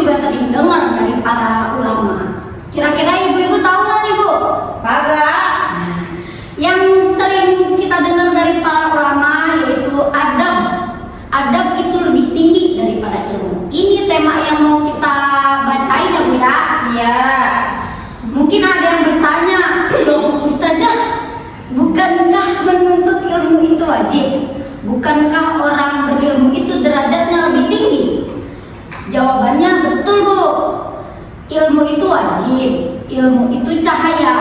juga sering dengar dari para ulama. Kira-kira ibu-ibu tahu nggak nih Bu? Kagak. Nah, yang sering kita dengar dari para ulama yaitu adab. Adab itu lebih tinggi daripada ilmu. Ini tema yang mau kita bacain ya Bu ya. Iya. Mungkin ada yang bertanya, loh Ustazah, bukankah menuntut ilmu itu wajib? Bukankah orang berilmu itu derajatnya lebih tinggi? Jawabannya betul Bu. Ilmu itu wajib, ilmu itu cahaya.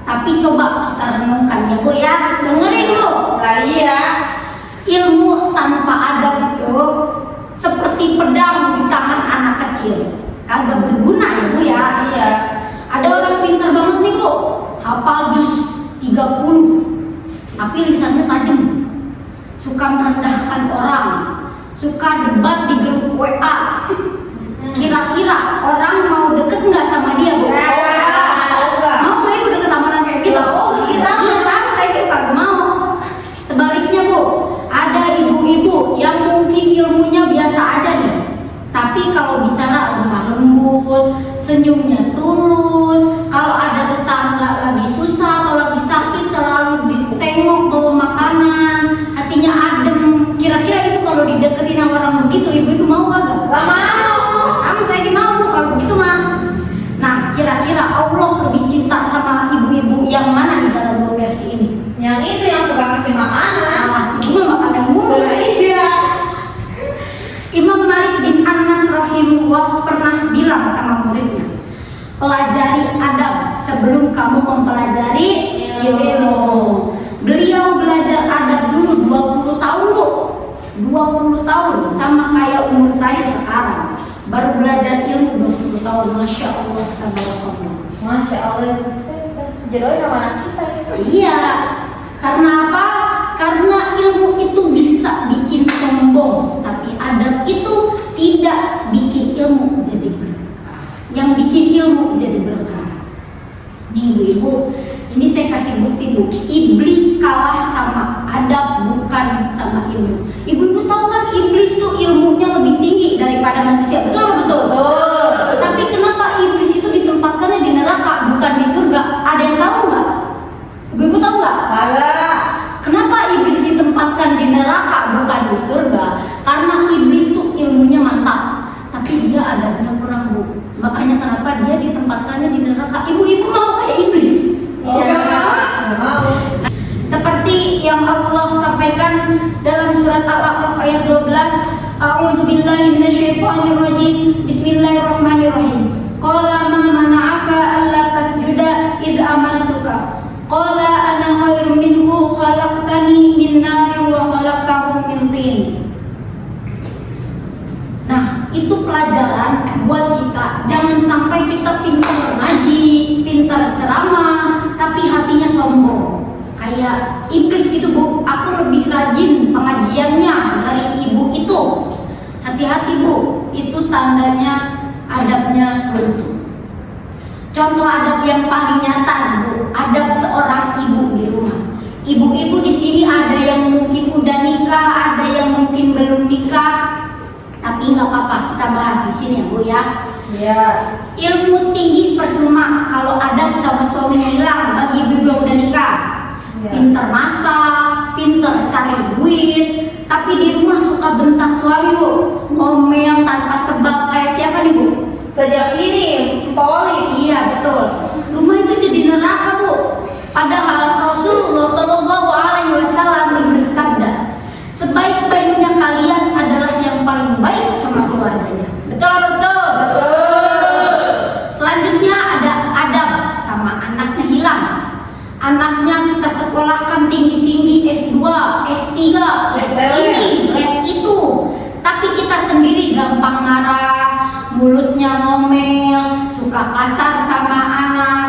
Tapi coba kita renungkan ya Bu ya. Dengerin Bu. Lah iya. Ilmu tanpa adab itu seperti pedang di tangan anak kecil. Kagak berguna ya Bu ya. Iya. Ada orang pintar banget nih Bu, hafal juz 30, tapi lisannya tajam, suka merendahkan orang, suka debat di grup WA. Kira-kira orang mau deket nggak sama dia Bu? Enggak. Mau ibu deket sama orang kayak gitu? Oh, kita Iya sama, saya juga nggak mau. Sebaliknya Bu, ada ibu-ibu yang mungkin ilmunya biasa aja nih, tapi kalau bicara lemah lembut, senyumnya tulus. Kalau ada tetangga lagi susah atau lagi sakit, selalu ditengok bawa makanan, hatinya adem. Kira-kira ibu kalau dideketin sama orang begitu, ibu-ibu mau kagak? Gak mau. Sama saya mau kalau begitu mah. Nah, kira-kira Allah lebih cinta sama ibu-ibu yang mana di dalam dua versi ini? Yang itu yang suka ngasih makanan. Nah, itu mah makanan mulu. Iya. Imam Malik bin Anas rahimahullah pernah bilang sama muridnya, pelajari adab sebelum kamu mempelajari ilmu. Beliau belajar adab dulu 20 tahun Bu. 20 tahun sama kayak umur saya sekarang. Baru belajar ilmu 20 tahun. Masya Allah, tabarakallah. Masya Allah. Jodohin sama anak kita gitu. Iya. Karena apa? Karena ilmu itu bisa bikin sombong, tapi adab itu tidak bikin ilmu jadi berkah. Yang bikin ilmu jadi berkah. Nih ibu, ini saya kasih bukti Bu. Iblis kalah sama adab, bukan sama ilmu. Ibu-ibu tahu kan iblis tuh ilmunya lebih tinggi daripada manusia. Betul nggak betul? Betul. Tapi kenapa iblis itu ditempatkannya di neraka, bukan di surga? Ada yang tahu nggak? Ibu-ibu tahu nggak? Kagak. Kenapa iblis ditempatkan di neraka bukan di surga? Karena iblis tuh ilmunya mantap, tapi dia adabnya kurang Bu. Makanya kenapa dia ditempatkannya di neraka? Ibu-ibu mau kayak iblis? Oh, Iya. nggak mau. Seperti yang Allah sampaikan dalam surat Al-A'raf ayat 12, A'udzubillahi minasyaitonirrajim. Bismillahirrahmanirrahim. Qala ma mana'aka alla tasjuda id amartuka. Qala ana khairum minhu khalaqtani min narin wa khalaqtahu min tin. Nah, itu pelajaran buat kita. Jangan sampai kita pintar ngaji, pintar ceramah, tapi hatinya sombong. Kayak iblis itu Bu, aku lebih rajin pengajiannya dari ibu itu. Hati-hati Bu, itu tandanya adabnya runtuh. Contoh adab yang paling nyata Bu, adab seorang ibu di rumah. Ibu-ibu di sini ada yang mungkin udah nikah, ada yang mungkin belum nikah. Tapi nggak apa-apa, kita bahas di sini ya Bu ya. Iya. Ilmu tinggi percuma kalau adab sama suaminya hilang bagi ibu yang udah nikah. Iya. Pinter masak, pinter cari duit, tapi di rumah suka bentak suami Bu, ngomel tanpa sebab kayak siapa nih Bu? Sejak ini, Poli. Iya betul. Rumah itu jadi neraka Bu. Padahal Rasulullah Shallallahu Alaihi Wasallam bersabda, sebaik-baiknya kalian adalah yang paling baik sama keluarganya. Betul betul. Betul. Selanjutnya ada adab sama anaknya hilang. Anaknya kita sekolahkan tinggi-tinggi S2, S3, les ini, les itu. Tapi kita sendiri gampang marah, mulutnya ngomel, suka kasar sama anak.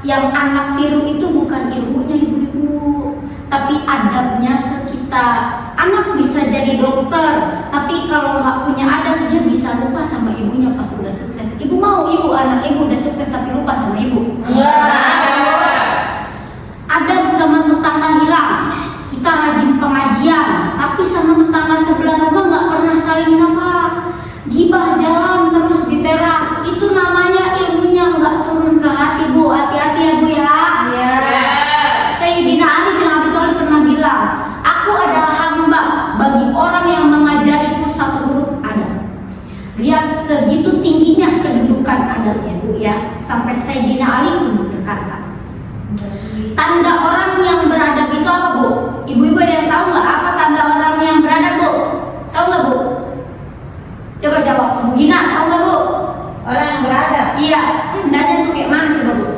Yang anak tiru itu bukan ilmunya ibu-ibu, tapi adabnya ke kita. Anak bisa jadi dokter, tapi kalau nggak punya adab dia bisa lupa sama ibunya pas udah sukses. Ibu mau ibu anak ibu udah sukses tapi lupa sama ibu? Enggak. Adab sama tetangga hilang. Kita rajin pengajian, tapi sama tetangga sebelah rumah nggak pernah saling sapa. Gibah jalan terus di teras. segitu tingginya kedudukan adabnya Bu ya, sampai Sayyidina Ali pun berkata. Tanda orang yang beradab itu apa Bu? Ibu-ibu ada yang tahu nggak apa tanda orang yang beradab Bu? Tahu nggak Bu? Coba jawab. Bu Gina tahu nggak Bu? Orang yang beradab, Iya, tandanya tuh kayak mana coba Bu?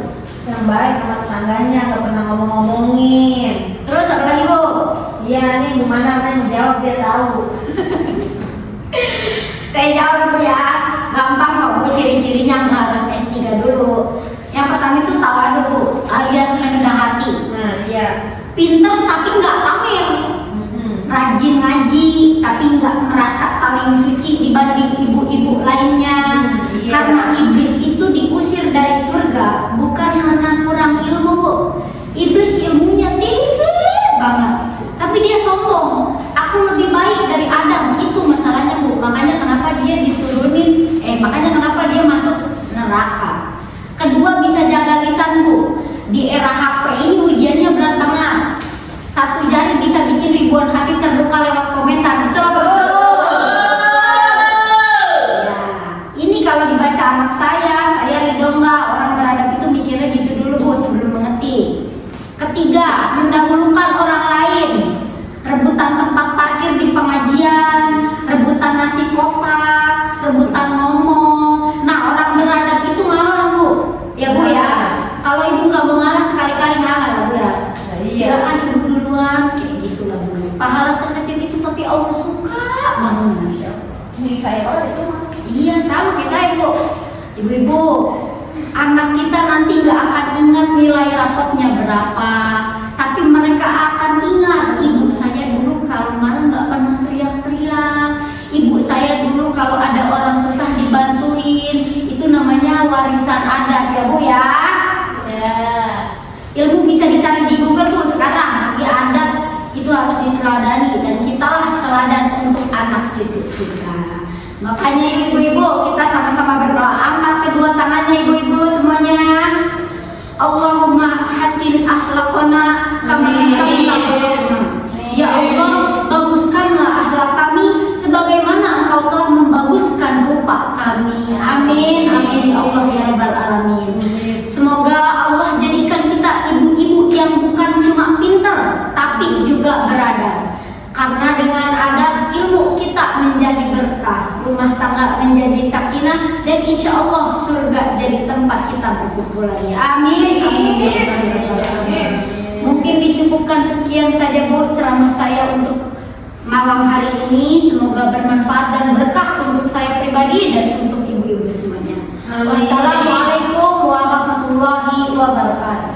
yang baik sama tetangganya, gak pernah ngomong-ngomongin. Terus apa lagi Bu? Iya nih, gimana kan jawab dia tahu. Saya jawab Bu ya. Gampang kok Bu, ciri-cirinya nggak harus S3 dulu. Yang pertama itu tawadu Bu, alias rendah hati. Nah, iya. Pinter tapi nggak pamer. Rajin ngaji tapi nggak merasa paling suci dibanding ibu-ibu lainnya. Iya. Karena iblis itu diusir dari surga bukan karena kurang ilmu Bu. Iblis ilmunya tinggi banget, tapi dia sombong. Aku lebih baik dari Adam, itu masalahnya Bu. Makanya kenapa dia diturunin, makanya kenapa dia masuk neraka. Kedua, bisa jaga lisan Bu. Di era HP ini ujiannya berat banget. Satu jari bisa bikin ribuan hati terluka lewat komentar. Betul apa betul? Ya, ini kalau dibaca anak saya ridho nggak? Orang beradab itu mikirnya gitu dulu Bu sebelum mengetik. Ketiga, mendahulukan orang lain. Rebutan tempat parkir di pengajian, rebutan nasi kotak, rebutan ngomong. Nah, orang beradab itu ngalah Bu. Ya Bu ya. Kalau ibu nggak mau ngalah sekali-kali ngalah lah Bu ya. Silakan ibu duluan, kayak gitulah Bu. Pahala sekecil itu tapi Allah suka banget. Ini saya kalau itu mah. Iya sama kayak saya Bu. Ibu-ibu, anak kita nanti nggak akan ingat nilai rapotnya berapa, tapi mereka akan ingat ibu saya dulu kalau marah nggak pernah teriak-teriak. Ibu saya dulu kalau ada orang susah dibantuin, itu namanya warisan adab ya Bu ya. Ya. Ilmu bisa dicari di Google Bu sekarang, tapi adab itu harus diteladani dan kitalah teladan untuk anak cucu kita. Makanya ibu-ibu kita sama-sama berdoa, angkat kedua tangannya ibu-ibu semuanya. Allahumma hasin akhlaqana kama hasanta. Ya Allah, baguskanlah akhlak kami sebagaimana Engkau telah membaguskan rupa kami. Amin. Amin ya Allah ya rabbal alamin. Semoga Allah jadikan kita ibu-ibu yang bukan cuma pintar tapi juga beradab. Karena dengan adab ilmu kita menjadi berkah, rumah tangga menjadi sakinah, dan insya Allah surga jadi tempat kita berkumpul lagi. Amin. Amin. Mungkin dicukupkan sekian saja Bu ceramah saya untuk malam hari ini. Semoga bermanfaat dan berkah untuk saya pribadi dan untuk ibu-ibu semuanya. Wassalamualaikum warahmatullahi wabarakatuh.